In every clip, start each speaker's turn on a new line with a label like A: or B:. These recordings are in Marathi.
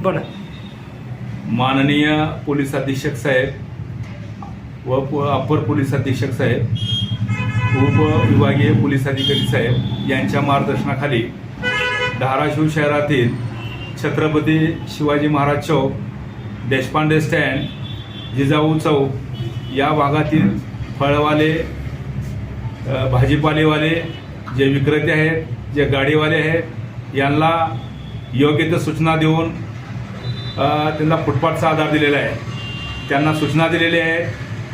A: बोला.
B: माननीय पोलीस अधीक्षक साहेब व अपर पोलीस अधीक्षक साहेब, उपविभागीय पोलीस अधिकारी साहेब यांच्या मार्गदर्शनाखाली धाराशिव शहरातील छत्रपती शिवाजी महाराज चौक, देशपांडे स्टँड, जिजाऊ चौक या भागातील फळवाले, भाजीपालेवाले, जे विक्रेते आहेत, जे गाडीवाले आहेत, यांना योग्य ते सूचना देऊन त्यांना फुटपाथचा आधार दिलेला आहे. त्यांना सूचना दिलेली आहे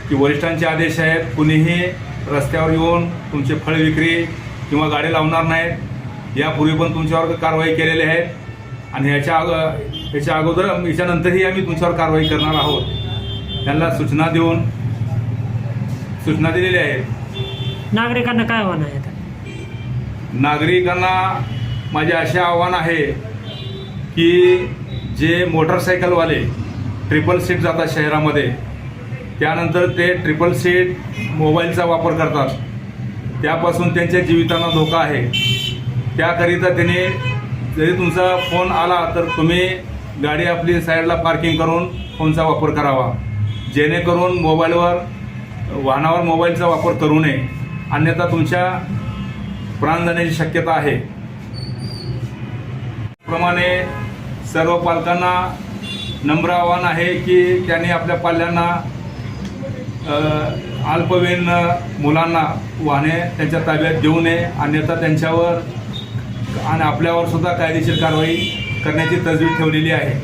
B: की वरिष्ठांचे आदेश आहेत, कुणीही रस्त्यावर येऊन तुमचे फळ विक्री किंवा गाडी लावणार नाहीत. यापूर्वी पण तुमच्यावर कारवाई केलेली आहे आणि याच्यानंतरही आम्ही तुमच्यावर कारवाई करणार आहोत. त्यांना सूचना दिलेल्या आहेत.
A: नागरिकांना काय आव्हान आहे?
B: नागरिकांना माझे असे आव्हान आहे की जे मोटरसायकलवाले ट्रिपल सीट जातात शहरामध्ये, त्यानंतर ते ट्रिपल सीट मोबाईलचा वापर करतात, त्यापासून त्यांच्या जीवितांना धोका आहे. त्याकरिता त्याने जरी तुमचा फोन आला तर तुम्ही गाडी आपली साईडला पार्किंग करून फोनचा वापर करावा, जेणेकरून वाहनावर मोबाईलचा वापर करू नये, अन्यथा तुमच्या प्राण जाण्याची शक्यता आहे. प्रमाणे सर्व पालकांना नम्र आव्हान आहे की त्यांनी आपल्या पाल्यांना, अल्पवयीन मुलांना वाहने त्यांच्या ताब्यात देऊ नये, अन्यथा त्यांच्यावर आणि आपल्यावर सुद्धा कायदेशीर कारवाई करण्याची तजवीज ठेवलेली आहे.